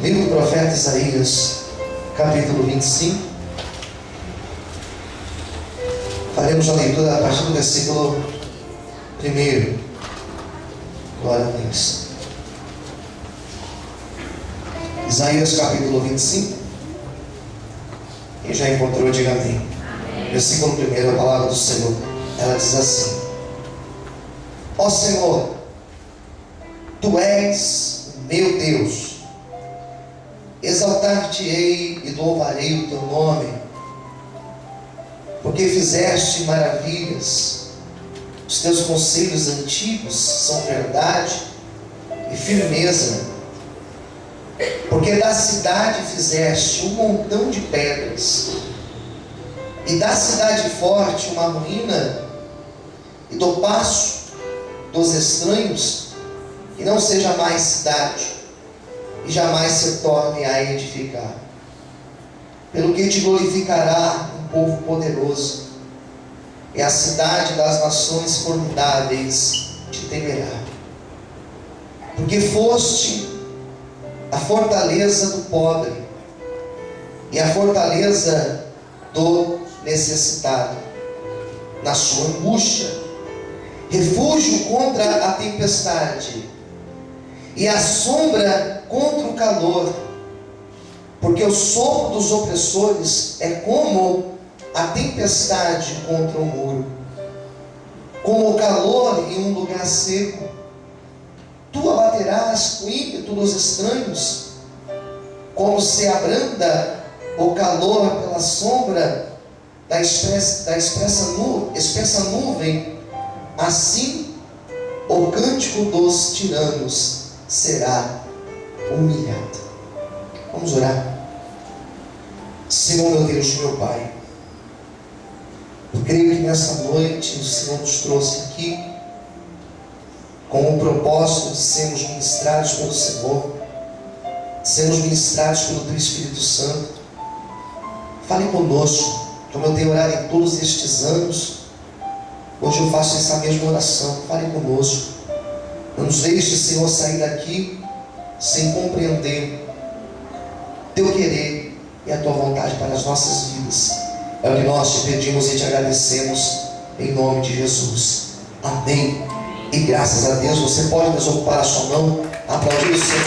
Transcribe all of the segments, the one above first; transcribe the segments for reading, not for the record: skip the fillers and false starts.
Livro do profeta Isaías, capítulo 25. Faremos a leitura a partir do versículo 1. Glória a Deus. Isaías capítulo 25. Quem já encontrou, diga amém. Versículo 1, a palavra do Senhor. Ela diz assim: Ó Senhor, Tu és meu Deus, exaltar-te-ei e louvarei o Teu nome, porque fizeste maravilhas. Os Teus conselhos antigos são verdade e firmeza. Porque da cidade fizeste um montão de pedras, e da cidade forte uma ruína, e do paço dos estranhos, que não seja mais cidade, e jamais se torne a edificar. Pelo que te glorificará um povo poderoso, e a cidade das nações formidáveis te temerá. Porque foste a fortaleza do pobre e a fortaleza do necessitado, na sua angústia, refúgio contra a tempestade e a sombra contra o calor, porque o sopro dos opressores é como a tempestade contra o muro, como o calor em um lugar seco. Tu abaterás o ímpeto dos estranhos, como se abranda o calor pela sombra da espessa nuvem, assim o cântico dos tiranos será humilhado. Vamos orar. Senhor, meu Deus, meu Pai, eu creio que nessa noite o Senhor nos trouxe aqui com o propósito de sermos ministrados pelo Senhor, sermos ministrados pelo Teu Espírito Santo. Fale conosco, como eu tenho orado em todos estes anos. Hoje eu faço essa mesma oração. Fale conosco. Não nos deixe, Senhor, sair daqui sem compreender Teu querer e a Tua vontade para as nossas vidas. É o que nós te pedimos e te agradecemos, em nome de Jesus. Amém. E graças a Deus. Você pode desocupar a sua mão, aplaudir o Senhor,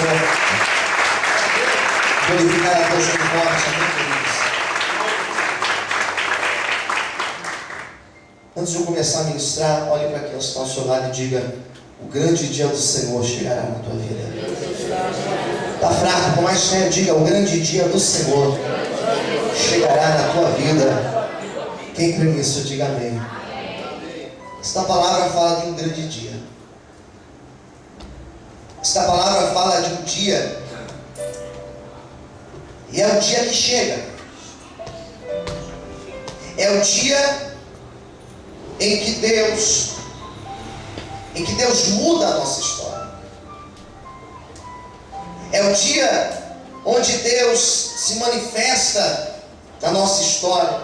glorificar a Deus com forte. Amém, queridos? Antes de eu começar a ministrar, olhe para quem está ao seu lado e diga: o grande dia do Senhor chegará na tua vida. Está fraco, com mais fé, diga: o grande dia do Senhor chegará na tua vida. Quem crê nisso, diga amém. Esta palavra fala de um grande dia. Esta palavra fala de um dia, e é o dia que chega. É o dia em que Deus muda a nossa história. É o dia onde Deus se manifesta na nossa história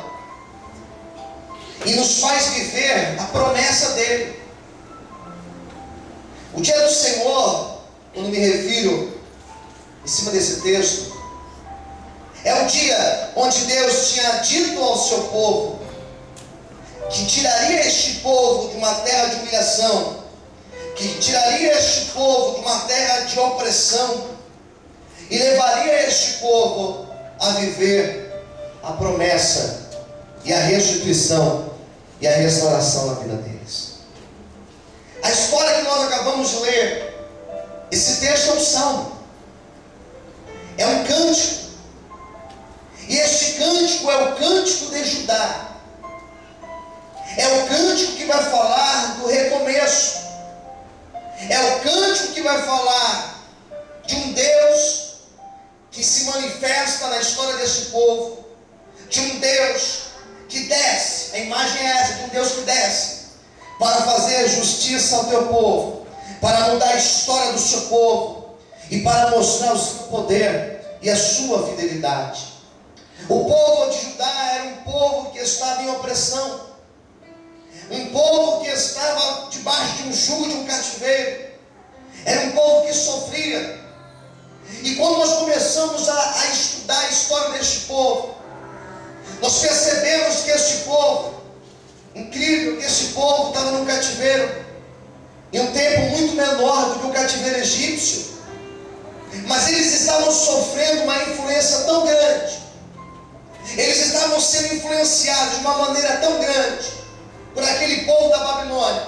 e nos faz viver a promessa dele. O dia do Senhor, quando me refiro em cima desse texto, é o dia onde Deus tinha dito ao seu povo que tiraria este povo de uma terra de humilhação, que tiraria este povo de uma terra de opressão e levaria este povo a viver a promessa e a restituição e a restauração na vida deles. A história que nós acabamos de ler, esse texto é um salmo, é um cântico, e este cântico é o cântico de Judá. É o cântico que vai falar do recomeço. É o cântico que vai falar de um Deus que se manifesta na história deste povo, de um Deus que desce. A imagem é essa, de um Deus que desce para fazer justiça ao teu povo, para mudar a história do seu povo e para mostrar o seu poder e a sua fidelidade. O povo de Judá era um povo que estava em opressão, um povo que estava debaixo de um jugo, de um cativeiro. Era um povo que sofria. E quando nós começamos a estudar a história deste povo, nós percebemos que este povo, incrível que este povo estava no cativeiro, em um tempo muito menor do que o cativeiro egípcio, mas eles estavam sofrendo uma influência tão grande, eles estavam sendo influenciados de uma maneira tão grande por aquele povo da Babilônia,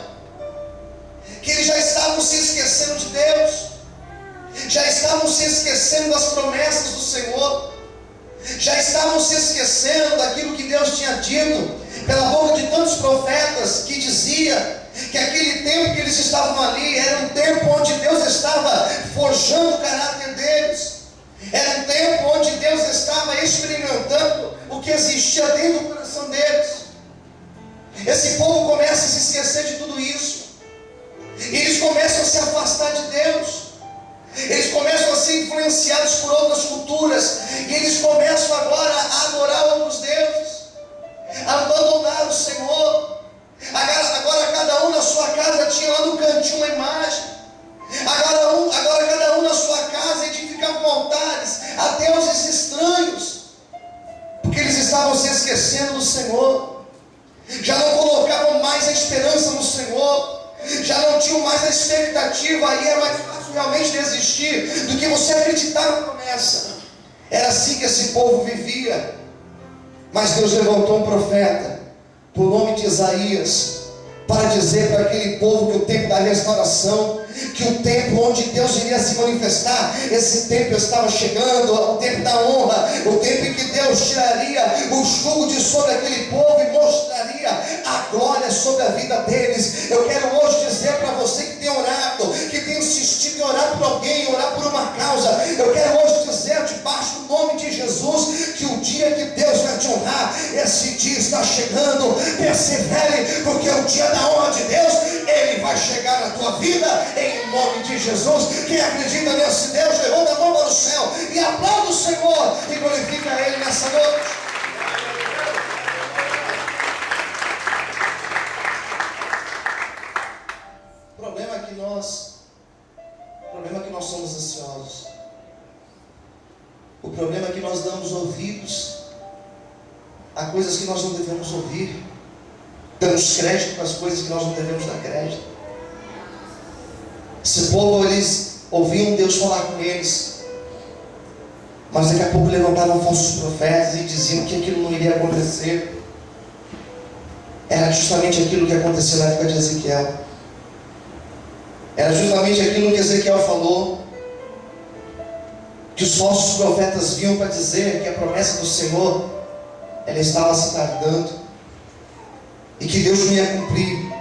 que eles já estavam se esquecendo de Deus, já estavam se esquecendo das promessas do Senhor, já estavam se esquecendo daquilo que Deus tinha dito pela boca de tantos profetas, que dizia que aquele tempo que eles estavam ali era um tempo onde Deus estava forjando o caráter deles, era um tempo onde Deus estava experimentando o que existia dentro do coração deles. Esse povo começa a se esquecer de tudo isso, e eles começam a se afastar de Deus, eles começam a ser influenciados por outras culturas, e eles começam agora a adorar outros deuses, a abandonar o Senhor. Agora cada um na sua casa tinha lá no cantinho uma imagem, agora cada um na sua casa edificava altares a deuses estranhos, porque eles estavam se esquecendo do Senhor, já não colocavam mais a esperança no Senhor, já não tinham mais a expectativa, aí era mais fácil realmente desistir do que você acreditar na promessa. Era assim que esse povo vivia. Mas Deus levantou um profeta por nome de Isaías, para dizer para aquele povo que o tempo da restauração, que o tempo onde Deus iria se manifestar, esse tempo estava chegando, o tempo da honra, o tempo em que Deus tiraria o jugo de sobre aquele povo e mostraria a glória sobre a vida deles. Eu quero hoje dizer para você que tem orado, que tem insistido em orar por alguém, orar por uma causa, eu quero hoje dizer debaixo do nome de Jesus, que o dia que Deus vai te honrar, esse dia está chegando. Persevere, porque o dia da honra de Deus, ele vai chegar na tua vida, em nome de Jesus. Quem acredita nesse Deus, levanta a mão para o céu e aplauda o Senhor e glorifica Ele nessa noite. O problema é que nós somos ansiosos. O problema é que nós damos ouvidos a coisas que nós não devemos ouvir, damos crédito para as coisas que nós não devemos dar crédito. Esse povo, eles ouviam Deus falar com eles, mas daqui a pouco levantavam falsos profetas e diziam que aquilo não iria acontecer. Era justamente aquilo que aconteceu na época de Ezequiel. Era justamente aquilo que Ezequiel falou, que os falsos profetas vinham para dizer que a promessa do Senhor, ela estava se tardando, e que Deus não ia cumprir.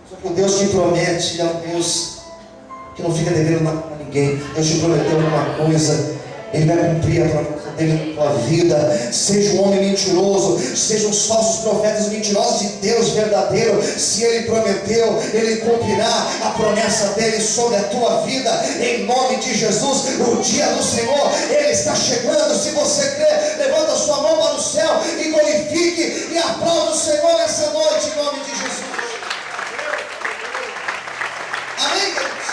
Só que o Deus que promete, Ele é um Deus que não fica devendo nada para ninguém. Deus te prometeu alguma coisa, Ele vai cumprir a promessa dele na tua vida. Seja um homem mentiroso, sejam os falsos profetas mentirosos, de Deus verdadeiro, se Ele prometeu, Ele cumprirá a promessa dele sobre a tua vida, em nome de Jesus. O dia do Senhor, Ele está chegando. Se você crê, levanta a sua mão para o céu e glorifique e aplaude o Senhor nessa noite, em nome de Jesus. Amém, queridos?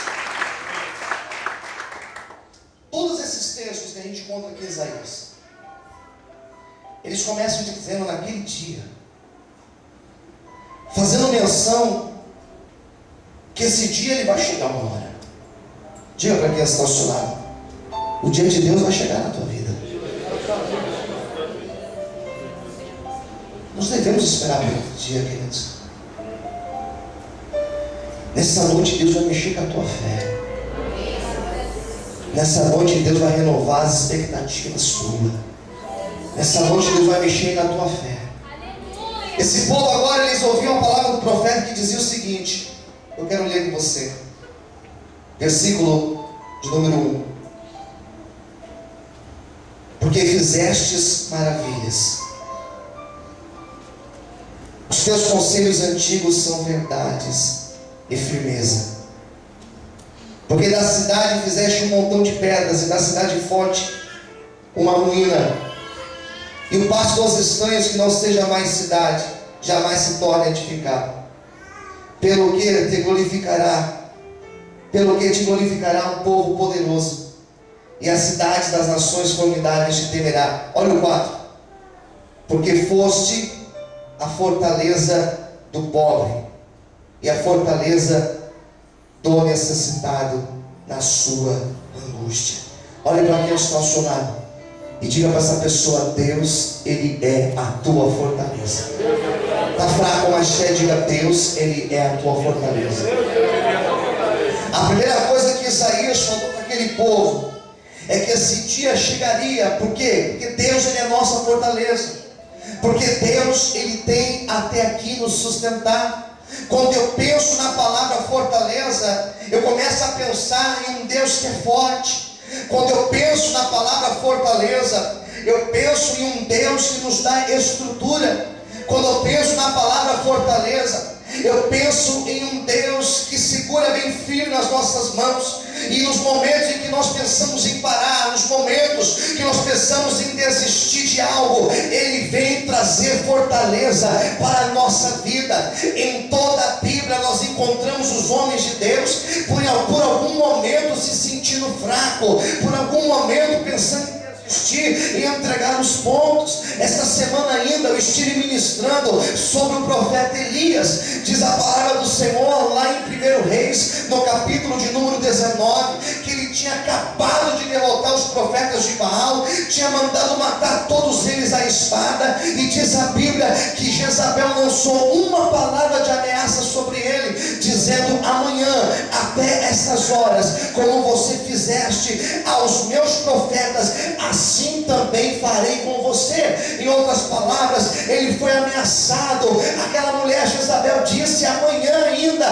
Todos esses textos que a gente encontra aqui em Isaías, eles começam dizendo naquele dia, fazendo menção que esse dia ele vai chegar uma hora. Diga para quem está ao seu lado: o dia de Deus vai chegar na tua vida. Nós devemos esperar pelo dia, queridos. Nessa noite Deus vai mexer com a tua fé. Nessa noite Deus vai renovar as expectativas tuas. Nessa noite Deus vai mexer na tua fé. Esse povo agora, eles ouviam a palavra do profeta que dizia o seguinte. Eu quero ler com você. Versículo de número 1. Porque fizestes maravilhas. Os teus conselhos antigos são verdades e firmeza. Porque da cidade fizeste um montão de pedras, e da cidade forte uma ruína. E o pasto dos estranhos que não seja mais cidade, jamais se torne a edificar. Pelo que te glorificará um povo poderoso, e as cidades das nações formidáveis te temerá. Olha o 4. Porque foste a fortaleza do pobre e a fortaleza do necessitado na sua angústia. Olha para quem está ao seu lado e diga para essa pessoa: Deus, Ele é a tua fortaleza. Está fraco, mas cheio, diga: Deus, Ele é a tua fortaleza. A primeira coisa que Isaías falou para aquele povo é que esse dia chegaria. Por quê? Porque Deus, Ele é a nossa fortaleza. Porque Deus, Ele tem até aqui nos sustentado. Quando eu penso na palavra fortaleza, eu começo a pensar em um Deus que é forte. Quando eu penso na palavra fortaleza, eu penso em um Deus que nos dá estrutura. Quando eu penso na palavra fortaleza, eu penso em um Deus que segura bem firme nas nossas mãos. E nos momentos em que nós pensamos em parar, nos momentos que nós pensamos em desistir de algo, Ele vem trazer fortaleza para a nossa vida. Em toda a Bíblia nós encontramos os homens de Deus por algum momento se sentindo fraco, por algum momento pensando em desistir e entregar os pontos. Esta semana ainda eu estive ministrando sobre o profeta Elias. Diz a palavra do Senhor lá em 1 Reis, no capítulo de número 19, que ele tinha acabado de derrotar os profetas de Baal, tinha mandado matar todos eles à espada, e diz a Bíblia que Jezabel lançou uma palavra de ameaça sobre ele, dizendo: amanhã, até estas horas, como você fizeste aos meus profetas, assim também farei com você. Em outras palavras, ele foi ameaçado. Aquela mulher Jezabel disse: amanhã ainda,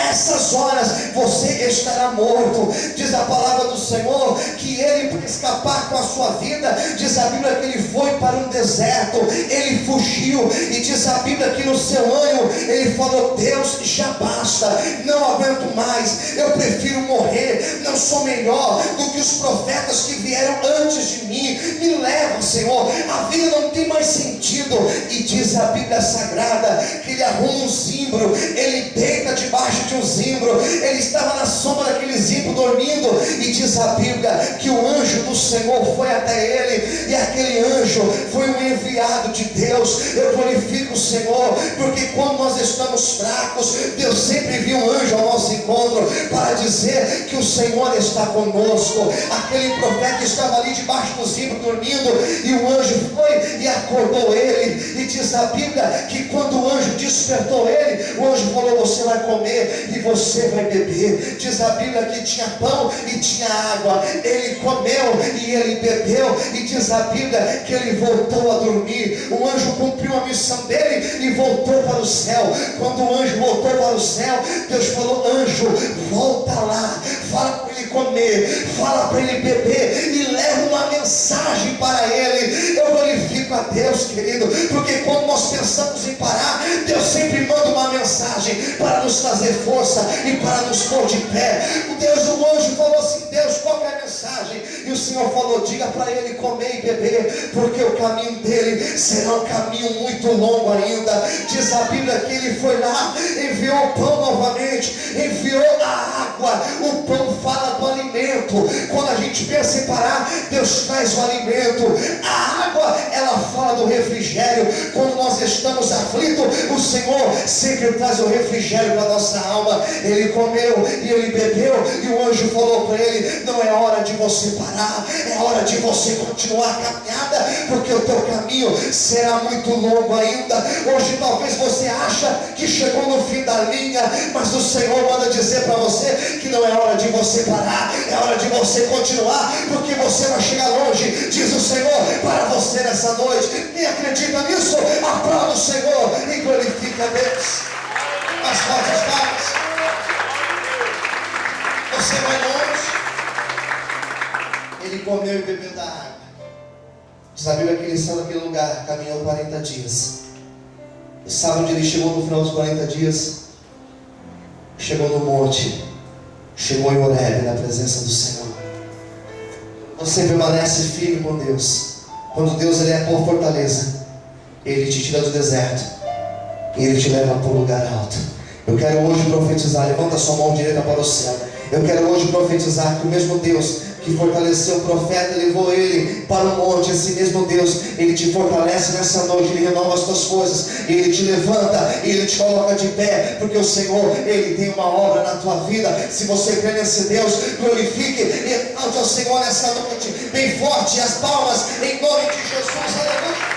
essas horas, você estará morto. Diz a palavra do Senhor que ele, para escapar com a sua vida, diz a Bíblia que ele foi para um deserto, ele fugiu, e diz a Bíblia que no seu ânimo ele falou: Deus, já basta, não aguento mais, eu prefiro morrer, não sou melhor do que os profetas que vieram antes de mim, me leva, Senhor, a vida não tem mais sentido. E diz a Bíblia Sagrada que ele arruma um zimbro, ele deita debaixo de um zimbro, ele estava na sombra daquele zimbro dormindo, e diz a Bíblia que o anjo do Senhor foi até ele, e aquele anjo foi um enviado de Deus. Eu glorifico o Senhor, porque quando nós estamos fracos, Deus sempre envia um anjo ao nosso encontro para dizer que o Senhor está conosco. Aquele profeta estava ali debaixo do zimbro dormindo, e o anjo foi e acordou ele, e diz a Bíblia que quando o anjo despertou ele, o anjo falou: você vai comer e você vai beber. Diz a Bíblia que tinha pão e tinha água, ele comeu e ele bebeu, e diz a Bíblia que ele voltou a dormir. O anjo cumpriu a missão dele e voltou para o céu. Quando o anjo voltou para o céu, Deus falou: anjo, volta lá, fala para ele comer, fala para ele beber, e leva uma mensagem para ele. Eu glorifico a Deus, querido, porque quando nós pensamos em parar, Deus sempre manda uma mensagem para nos trazer força e para nos pôr de pé. O anjo falou assim: Deus, qual é a mensagem? E o Senhor falou: diga para ele comer e beber, porque o caminho dele será um caminho muito longo ainda. Diz a Bíblia que ele foi lá, enviou o pão novamente, enviou a água. O pão fala do alimento. Quando a gente pensa em parar, Deus traz o alimento. A água, ela fala do refrigério. Quando nós estamos aflitos, o Senhor sempre traz o refrigério para a nossa alma. Ele comeu e ele bebeu, e o anjo falou para ele: não é hora de você parar, é hora de você continuar a caminhada, porque o teu caminho será muito longo ainda. Hoje talvez você acha que chegou no fim da linha, mas o Senhor manda dizer para você que não é hora de você parar, é hora de você continuar, porque você vai chegar longe. Diz o Senhor para você nessa noite. Quem acredita nisso, aplauda o Senhor e glorifica a Deus. As fortes palmas. Você vai longe. Ele comeu e bebeu da água. Diz a Bíblia que ele saiu daquele lugar, caminhou 40 dias. E sabe onde ele chegou no final dos 40 dias? Chegou no monte, chegou em Horebe, na presença do Senhor. Você permanece firme com Deus. Quando Deus, ele é a tua fortaleza, ele te tira do deserto e ele te leva para um lugar alto. Eu quero hoje profetizar. Levanta a sua mão direita para o céu. Eu quero hoje profetizar que o mesmo Deus que fortaleceu o profeta e levou ele para o monte, esse mesmo Deus, Ele te fortalece nessa noite, Ele renova as tuas forças, Ele te levanta, Ele te coloca de pé, porque o Senhor, Ele tem uma obra na tua vida. Se você crê nesse Deus, glorifique e exalte ao Senhor nessa noite, bem forte, as palmas, em nome de Jesus, aleluia.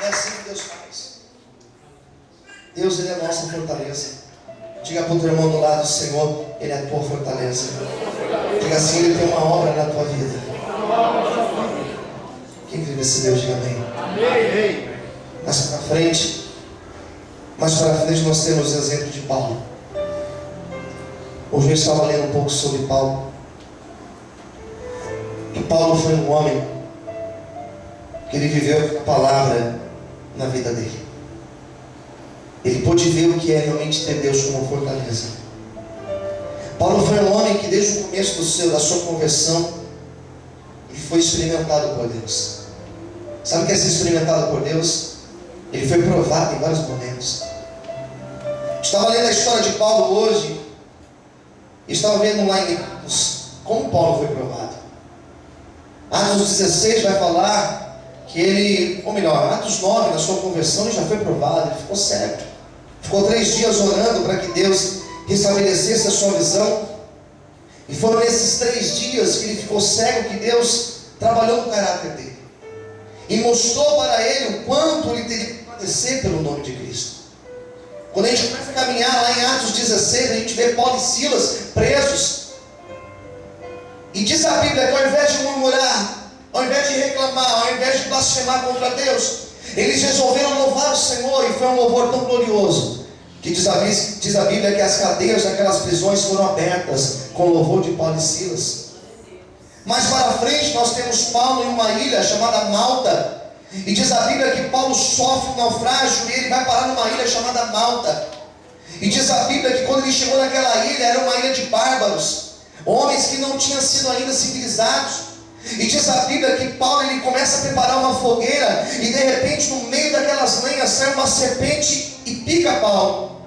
É assim que Deus faz. Deus, Ele é a nossa fortaleza. Diga para o teu irmão do lado: Senhor, Ele é a tua fortaleza. Diga assim: Ele tem uma obra na tua vida. Quem crê nesse Deus, diga amém. Mais para frente nós temos o exemplo de Paulo. Hoje eu estava lendo um pouco sobre Paulo. E Paulo foi um homem que ele viveu a palavra na vida dele. Ele pôde ver o que é realmente ter Deus como fortaleza. Paulo foi um homem que desde o começo da sua conversão, ele foi experimentado por Deus. Sabe o que é ser experimentado por Deus? Ele foi provado em vários momentos. Estava lendo a história de Paulo hoje, e estava vendo lá em Atos como Paulo foi provado. Atos 16 vai falar que ele, ou melhor, Atos 9, na sua conversão, ele já foi provado, ele ficou cego. Ficou 3 dias orando para que Deus restabelecesse a sua visão. E foram nesses 3 dias que ele ficou cego que Deus trabalhou no caráter dele. E mostrou para ele o quanto ele teria que padecer pelo nome de Cristo. Quando a gente começa a caminhar lá em Atos 16, a gente vê Paulo e Silas presos. E diz a Bíblia que ao invés de murmurar, ao invés de reclamar, ao invés de blasfemar contra Deus, eles resolveram louvar o Senhor, e foi um louvor tão glorioso que diz a Bíblia que as cadeias daquelas prisões foram abertas com o louvor de Paulo e Silas. Mais para frente nós temos Paulo em uma ilha chamada Malta, e diz a Bíblia que Paulo sofre um naufrágio e ele vai parar numa ilha chamada Malta. E diz a Bíblia que quando ele chegou naquela ilha, era uma ilha de bárbaros, homens que não tinham sido ainda civilizados. E diz a Bíblia que Paulo ele começa a preparar uma fogueira, e de repente no meio daquelas lenhas sai uma serpente e pica Paulo.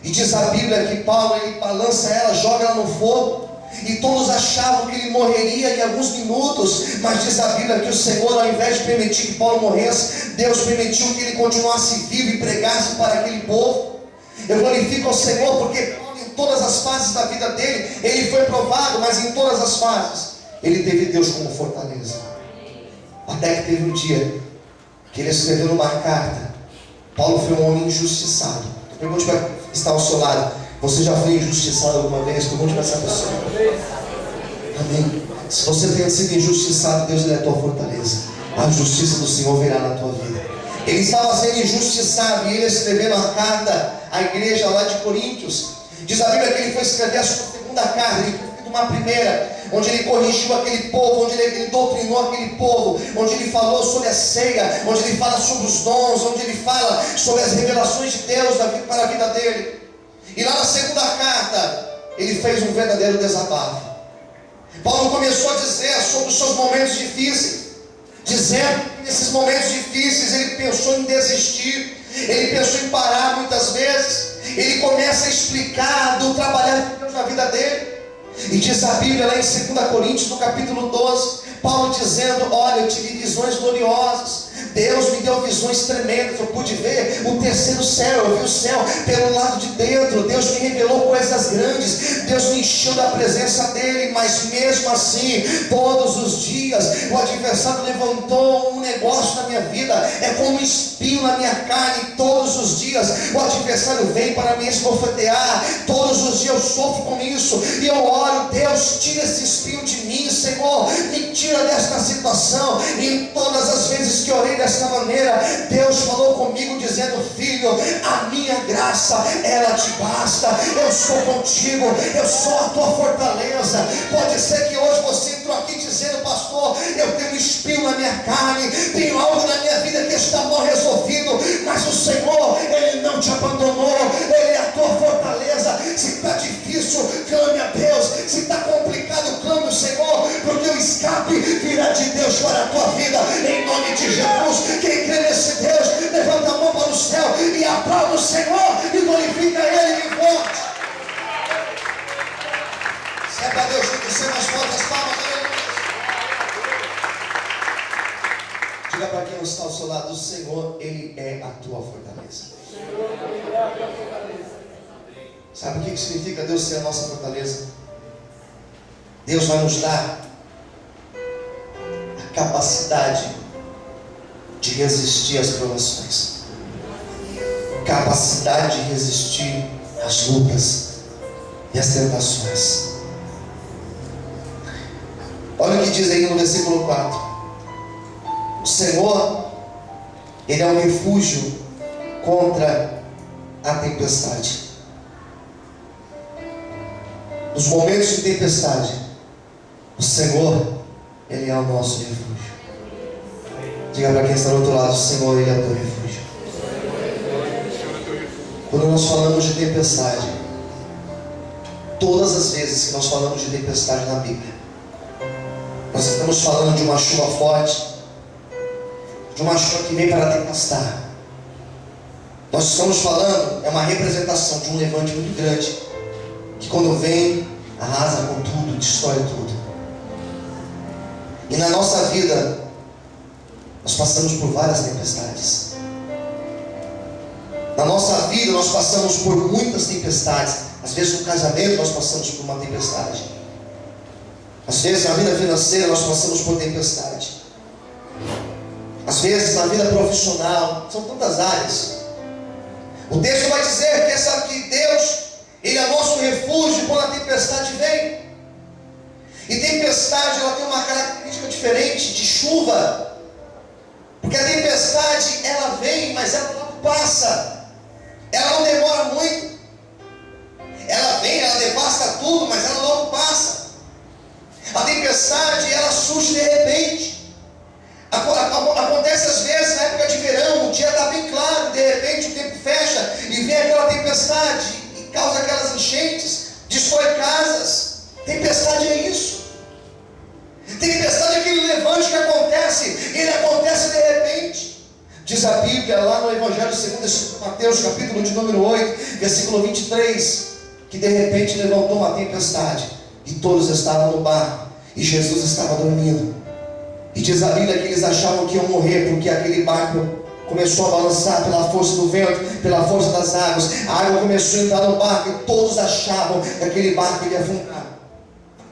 E diz a Bíblia que Paulo ele balança ela, joga ela no fogo, e todos achavam que ele morreria em alguns minutos. Mas diz a Bíblia que o Senhor, ao invés de permitir que Paulo morresse, Deus permitiu que ele continuasse vivo e pregasse para aquele povo. Eu glorifico ao Senhor, porque Paulo, em todas as fases da vida dele, ele foi provado, mas em todas as fases ele teve Deus como fortaleza. Até que teve um dia que ele escreveu numa carta. Paulo foi um homem injustiçado. Pergunte para quem está ao seu lado: você já foi injustiçado alguma vez? Pergunte para essa pessoa. Amém. Se você tem sido injustiçado, Deus é a tua fortaleza. A justiça do Senhor virá na tua vida. Ele estava sendo injustiçado, e ele escrevendo a carta à igreja lá de Coríntios. Diz a Bíblia que ele foi escrever a sua segunda carta. Ele foi escrito uma primeira, onde ele corrigiu aquele povo, onde ele doutrinou aquele povo, onde ele falou sobre a ceia, onde ele fala sobre os dons, onde ele fala sobre as revelações de Deus para a vida dele. E lá na segunda carta, ele fez um verdadeiro desabafo. Paulo começou a dizer sobre os seus momentos difíceis, dizendo que nesses momentos difíceis ele pensou em desistir, ele pensou em parar muitas vezes. Ele começa a explicar do trabalhar de Deus na vida dele. E diz a Bíblia lá em 2 Coríntios, no capítulo 12, Paulo dizendo: olha, eu tive visões gloriosas, Deus me deu visões tremendas, eu pude ver o terceiro céu, eu vi o céu pelo lado de dentro, Deus me revelou coisas grandes, Deus me encheu da presença dele. Mas mesmo assim, todos os dias o adversário levantou um negócio na minha vida, é como um espinho na minha carne. Todos os dias o adversário vem para me esbofetear, todos os dias eu sofro com isso, e eu oro: Deus, tira esse espinho de mim, Senhor, me tira desta situação. E em todas as vezes que eu orei desta maneira, Deus falou comigo dizendo: filho, a minha graça, ela te basta, eu sou contigo, eu sou a tua fortaleza. Pode ser que hoje você entrou aqui dizendo: pastor, eu tenho um espinho na minha carne, tenho algo na minha vida que está mal resolvido, mas o Senhor, Ele não te abandonou, Ele é a tua fortaleza. Se está difícil, clame a Deus. Se está complicado, clame ao Senhor, porque o escape virá de Deus para a tua vida, em nome de Jesus. Quem crê nesse Deus, levanta a mão para o céu e aplauda o Senhor e glorifica Ele em forte. seu lado: o Senhor, Ele é a tua fortaleza. Sabe o que significa Deus ser a nossa fortaleza? Deus vai nos dar a capacidade de resistir às provações, capacidade de resistir às lutas e às tentações. Olha o que diz aí no versículo 4: o Senhor, Ele é um refúgio contra a tempestade. Nos momentos de tempestade, o Senhor, Ele é o nosso refúgio. Diga para quem está do outro lado: o Senhor, Ele é o teu refúgio. Quando nós falamos de tempestade, todas as vezes que nós falamos de tempestade na Bíblia, nós estamos falando de uma chuva forte, de uma chuva que vem para tempestar. Nós estamos falando, é uma representação de um levante muito grande, que quando vem, arrasa com tudo, destrói tudo. E na nossa vida, nós passamos por várias tempestades. Na nossa vida, nós passamos por muitas tempestades. Às vezes no casamento nós passamos por uma tempestade. Às vezes na vida financeira nós passamos por tempestade. Às vezes na vida profissional. São tantas áreas. O texto vai dizer que Deus, Ele é nosso refúgio quando a tempestade vem. E tempestade, ela tem uma característica diferente de chuva. Porque a tempestade, ela vem, mas ela não passa. Ela não demora muito. Ela vem, ela devasta tudo, mas ela logo passa. A tempestade, ela surge de repente. Acontece às vezes na época de verão, o dia está bem claro, de repente o tempo fecha e vem aquela tempestade e causa aquelas enchentes, destrói casas. Tempestade é isso. Tempestade é aquele levante que acontece, ele acontece de repente. Diz a Bíblia lá no Evangelho segundo Mateus, capítulo de número 8, versículo 23, que de repente levantou uma tempestade e todos estavam no barco e Jesus estava dormindo. E diz a Bíblia que eles achavam que iam morrer, porque aquele barco começou a balançar pela força do vento, pela força das águas. A água começou a entrar no barco e todos achavam que aquele barco ia afundar.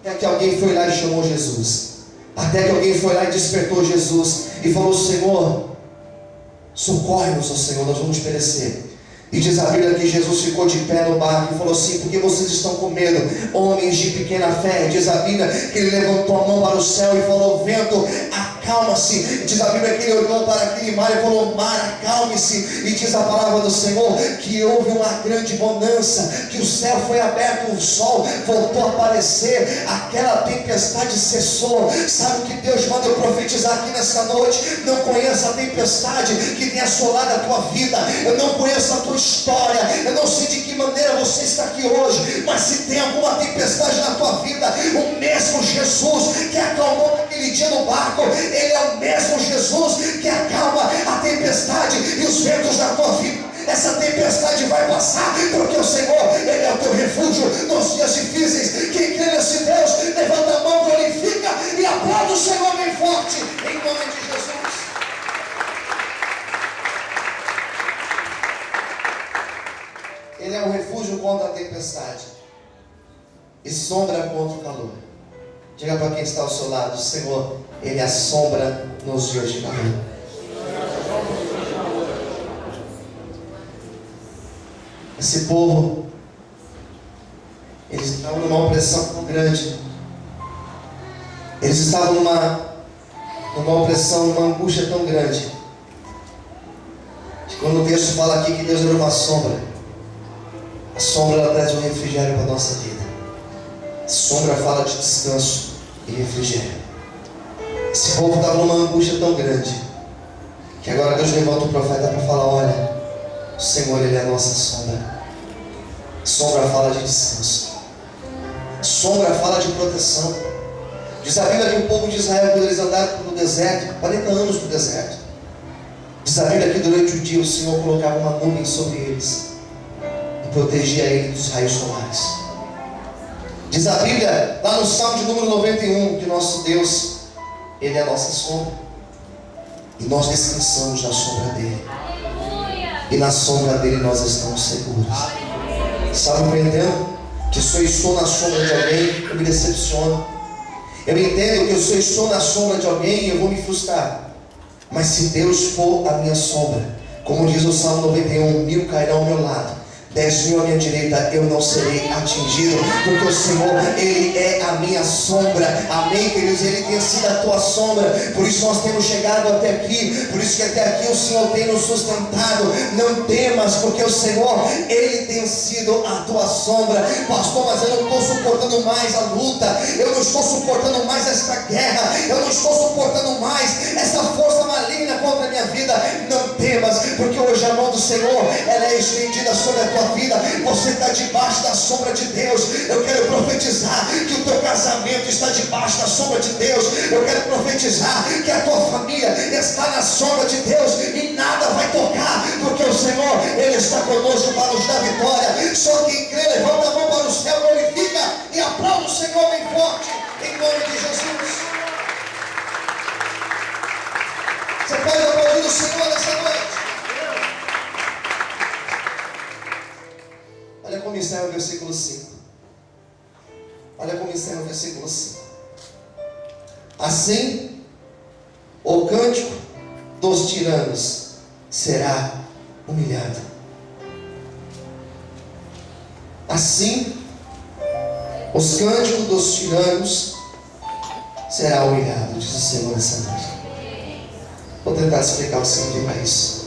Até que alguém foi lá e chamou Jesus. Até que alguém foi lá e despertou Jesus e falou: Senhor, socorre-nos, ó Senhor, nós vamos perecer. E diz a Bíblia que Jesus ficou de pé no barco e falou assim: porque vocês estão com medo, homens de pequena fé? Diz a Bíblia que ele levantou a mão para o céu e falou: vento, acalma-se. Diz a Bíblia que ele olhou para aquele mar e falou: mar, acalme-se. E diz a palavra do Senhor que houve uma grande bonança, que o céu foi aberto, o sol voltou a aparecer, aquela tempestade cessou. Sabe o que Deus manda eu profetizar aqui nessa noite? Não conheça a tempestade que tem assolado a tua vida, eu não conheço a tua história, eu não sei de que maneira você está aqui hoje, mas se tem alguma tempestade na tua vida, o mesmo Jesus que acalmou naquele dia no barco, Ele é o mesmo Jesus que acalma a tempestade e os ventos da tua vida. Essa tempestade vai passar, porque o Senhor, Ele é o teu refúgio nos dias difíceis. Quem crê nesse Deus, levanta a mão, glorifica e aplaude o Senhor bem forte, em nome de Jesus. Ele é um refúgio contra a tempestade e sombra contra o calor. Diga para quem está ao seu lado: o Senhor, Ele é a sombra nos dias de calor. Esse povo, eles estavam numa opressão tão grande. Eles estavam numa opressão, numa angústia tão grande, que quando o texto fala aqui que Deus era uma sombra, a sombra ela traz um refrigério para a nossa vida. A sombra fala de descanso e refrigério. Esse povo estava numa angústia tão grande, que agora Deus levanta o profeta para falar: olha, o Senhor, Ele é a nossa sombra. A sombra fala de descanso. A sombra fala de proteção. Diz a Bíblia que o povo de Israel, quando eles andaram pelo deserto, 40 anos no deserto, diz a Bíblia que durante o dia o Senhor colocava uma nuvem sobre eles e protegia ele dos raios solares. Diz a Bíblia, lá no Salmo de número 91, que nosso Deus, Ele é a nossa sombra. E nós descansamos na sombra dele. E na sombra dele nós estamos seguros. Sabe o que eu entendo? Que se eu estou na sombra de alguém, eu me decepciono. Eu entendo que se eu estou na sombra de alguém, eu vou me frustrar. Mas se Deus for a minha sombra, como diz o Salmo 91, 1000 cairão ao meu lado, 10.000 à minha direita, eu não serei atingido, porque o Senhor, Ele é a minha sombra. Amém, queridos? Ele tem sido a tua sombra. Por isso nós temos chegado até aqui. Por isso que até aqui o Senhor tem nos sustentado. Não temas, porque o Senhor, Ele tem sido a tua sombra. Pastor, mas eu não estou suportando mais a luta. Eu não estou suportando mais esta guerra. Eu não estou suportando mais essa força maligna contra a minha vida. Não temas, porque hoje a mão do Senhor, ela é estendida sobre a tua vida. Você está debaixo da sombra de Deus. Eu quero profetizar que o teu casamento está debaixo da sombra de Deus. Eu quero profetizar que a tua família está na sombra de Deus e nada vai tocar, porque o Senhor, Ele está conosco para nos dar vitória. Só quem crê, levanta a mão para o céu, glorifica e aplaude o Senhor bem forte, em nome de Jesus. Você pode aplaudir o Senhor nessa noite. Olha como encerra o versículo 5. Olha como encerra o versículo 5. Assim, o cântico dos tiranos será humilhado. Assim, os cânticos dos tiranos será humilhado, diz o Senhor nessa noite. Vou tentar explicar o que significa isso.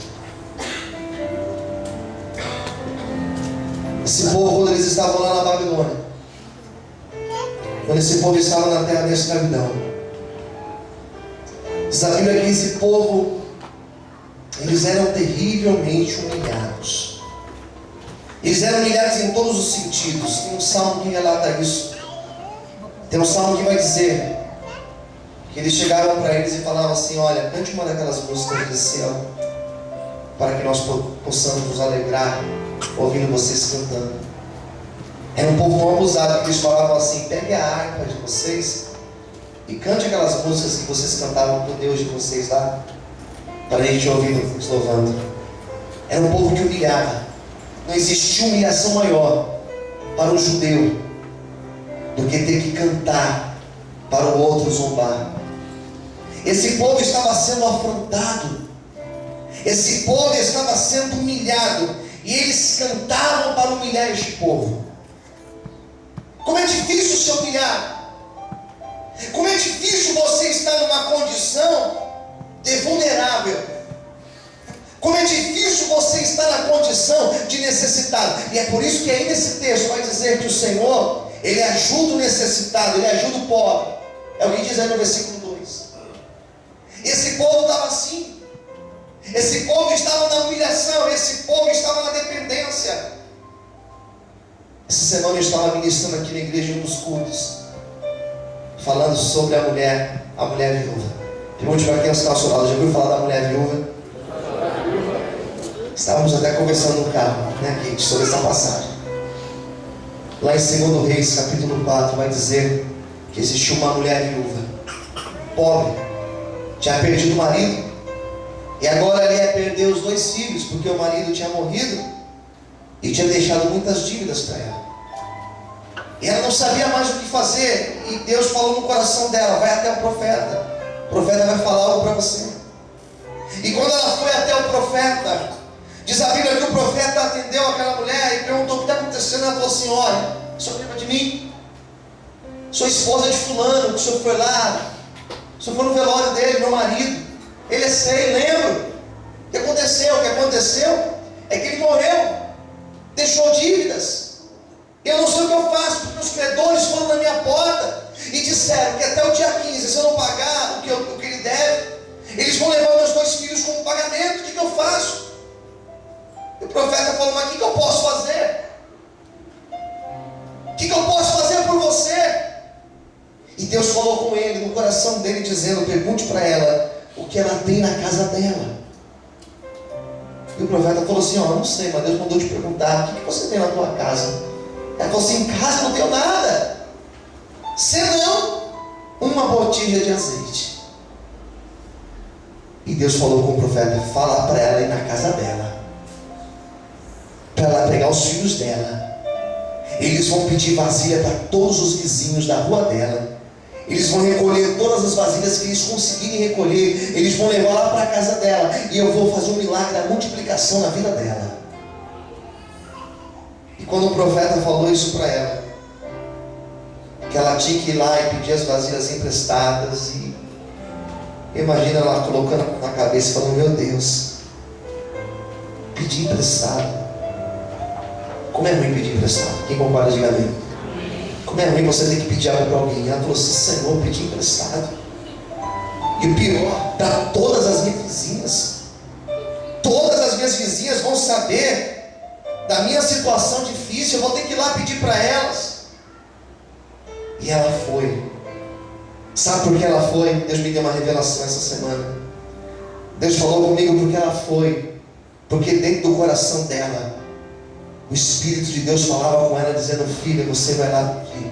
Esse povo, quando eles estavam lá na Babilônia, quando esse povo estava na terra da escravidão, diz a Bíblia que esse povo, eles eram terrivelmente humilhados. Eles eram humilhados em todos os sentidos. Tem um salmo que relata isso. Tem um salmo que vai dizer que eles chegavam para eles e falavam assim: olha, cante uma daquelas músicas de Sião, para que nós possamos nos alegrar ouvindo vocês cantando. Era um povo tão abusado que eles falavam assim: pegue a harpa de vocês e cante aquelas músicas que vocês cantavam para o Deus de vocês lá, para a gente ouvir nos louvando. Era um povo que humilhava. Não existia humilhação maior para um judeu do que ter que cantar para o outro zombar. Esse povo estava sendo afrontado, esse povo estava sendo humilhado, e eles cantavam para humilhar este povo. Como é difícil se humilhar. Como é difícil você estar numa condição de vulnerável. Como é difícil você estar na condição de necessitado. E é por isso que aí nesse texto vai dizer que o Senhor, Ele ajuda o necessitado, Ele ajuda o pobre. É o que diz aí no versículo 2. Esse povo estava assim. Esse povo estava na humilhação. Esse povo estava na dependência. Essa semana eu estava ministrando aqui na igreja em um dos cultos, falando sobre a mulher viúva. Pergunte para quem está ao seu lado: já ouviu falar da mulher viúva? Estávamos até conversando no carro, né, Kate, sobre essa passagem. Lá em 2 Reis, capítulo 4, vai dizer que existiu uma mulher viúva, pobre, tinha perdido o marido, e agora ela ia perder os 2 filhos, porque o marido tinha morrido e tinha deixado muitas dívidas para ela. E ela não sabia mais o que fazer, e Deus falou no coração dela: vai até o profeta vai falar algo para você. E quando ela foi até o profeta, diz a Bíblia que o profeta atendeu aquela mulher e perguntou: o que está acontecendo? Ela falou assim: olha, o senhor lembra de mim? Sou esposa de fulano, que o senhor foi lá, o senhor foi no velório dele, meu marido. Ele é sei, lembro. O que aconteceu? O que aconteceu é que ele morreu, deixou dívidas. Eu não sei o que eu faço, porque os credores foram na minha porta e disseram que até o dia 15, se eu não pagar o que ele deve, eles vão levar meus 2 filhos como pagamento. O que eu faço? E o profeta falou: mas o que eu posso fazer? O que eu posso fazer por você? E Deus falou com ele, no coração dele, dizendo: pergunte para ela o que ela tem na casa dela. E o profeta falou assim: ó, não sei, mas Deus mandou te perguntar: o que você tem na tua casa? Ela falou assim: em casa não tenho nada, senão uma botija de azeite. E E Deus falou com o profeta: fala para ela ir na casa dela, para ela pegar os filhos dela. Eles vão pedir vasilha para todos os vizinhos da rua dela. Eles vão recolher todas as vasilhas que eles conseguirem recolher. Eles vão levar lá para a casa dela. E eu vou fazer um milagre da multiplicação na vida dela. E quando o profeta falou isso para ela, que ela tinha que ir lá e pedir as vasilhas emprestadas, e imagina ela colocando na cabeça e falando: meu Deus, pedir emprestado. Como é ruim pedir emprestado? Quem concorda, diga amém. Como é ruim você ter que pedir algo para alguém. Ela falou assim: Senhor, pedir emprestado. E o pior, para todas as minhas vizinhas. Todas as minhas vizinhas vão saber da minha situação difícil. Eu vou ter que ir lá pedir para elas. E ela foi. Sabe por que ela foi? Deus me deu uma revelação essa semana. Deus falou comigo porque ela foi. Porque dentro do coração dela, o Espírito de Deus falava com ela, dizendo: filha, você vai lá pedir.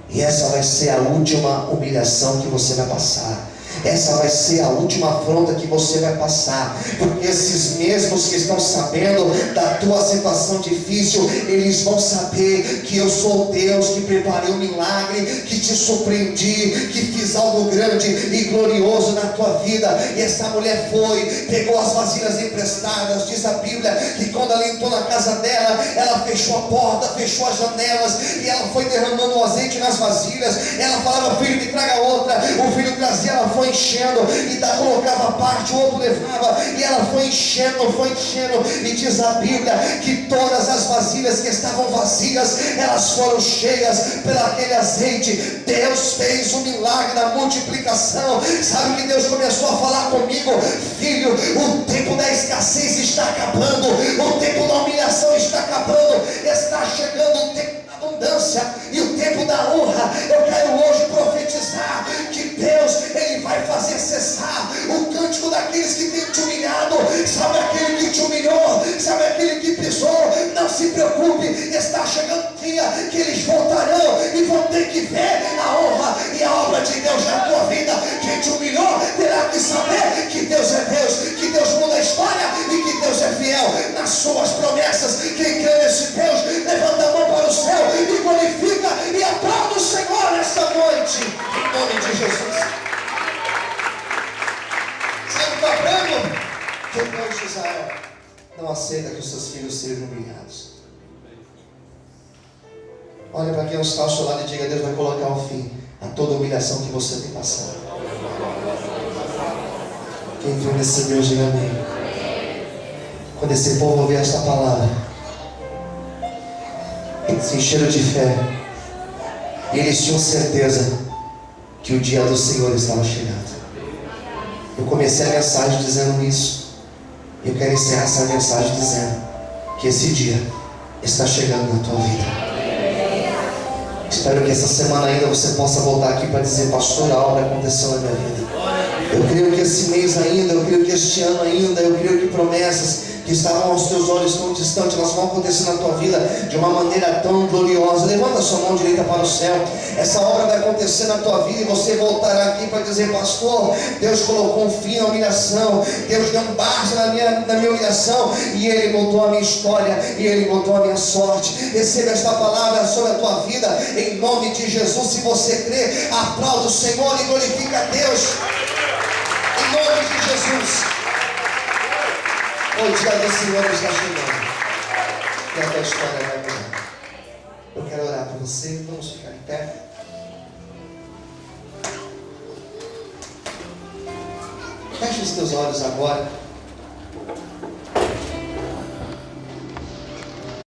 E essa vai ser a última humilhação que você vai passar. Essa vai ser a última afronta que você vai passar. Porque esses mesmos que estão sabendo da tua situação difícil, eles vão saber que eu sou Deus que preparei um milagre, que te surpreendi, que fiz algo grande e glorioso na tua vida. E essa mulher foi, pegou as vasilhas emprestadas. Diz a Bíblia que quando ela entrou na casa dela, ela fechou a porta, fechou as janelas, e ela foi derramando o azeite nas vasilhas. Ela falava: filho, me traga outra. O filho trazia, ela foi enchendo, e colocava a parte, o outro levava, e ela foi enchendo, e diz a Bíblia que todas as vasilhas que estavam vazias, elas foram cheias pelo aquele azeite. Deus fez um milagre na multiplicação. Sabe que Deus começou a falar comigo: filho, o tempo da escassez está acabando, o tempo da humilhação está acabando, está chegando o tempo da abundância e o tempo da honra. Eu quero hoje profetizar que Deus, Ele vai fazer cessar o cântico daqueles que têm te humilhado. Sabe aquele que te humilhou? Sabe aquele que pisou? Não se preocupe, está chegando o dia que eles voltarão e vão ter que ver a honra e a obra de Deus na tua vida. Quem te humilhou terá que saber que Deus é Deus, que Deus muda a história e que Deus é fiel nas suas promessas. Quem crê nesse Deus, levanta a mão para o céu e glorifica e aplauda o Senhor nesta noite, em nome de Jesus. Sabe o que é o prêmio? Que o Deus de Israel não aceita que os seus filhos sejam humilhados. Olha para quem está ao seu lado e diga: Deus vai colocar um fim a toda humilhação que você tem passado. Quem crê nesse Deus, diga amém. Quando esse povo ouvir esta palavra, eles se encheram de fé, e eles tinham certeza que o dia do Senhor estava chegando. Eu comecei a mensagem dizendo isso. Eu quero encerrar essa mensagem dizendo que esse dia está chegando na tua vida. Espero que essa semana ainda você possa voltar aqui para dizer: pastor, a obra aconteceu na minha vida. Eu creio que esse mês ainda, eu creio que este ano ainda, eu creio que promessas que estavam aos teus olhos tão distantes, elas vão acontecer na tua vida de uma maneira tão gloriosa. Levanta a sua mão direita para o céu. Essa obra vai acontecer na tua vida e você voltará aqui para dizer: pastor, Deus colocou um fim à humilhação, Deus deu um basta na minha humilhação, e Ele mudou a minha história, e Ele mudou a minha sorte. Receba esta palavra sobre a tua vida, em nome de Jesus. Se você crê, aplauda o Senhor e glorifica a Deus, em nome de Jesus. O dia do Senhor está chegando, e a tua história vai mudar. Eu quero orar por você. Vamos ficar em pé. Feche os teus olhos agora.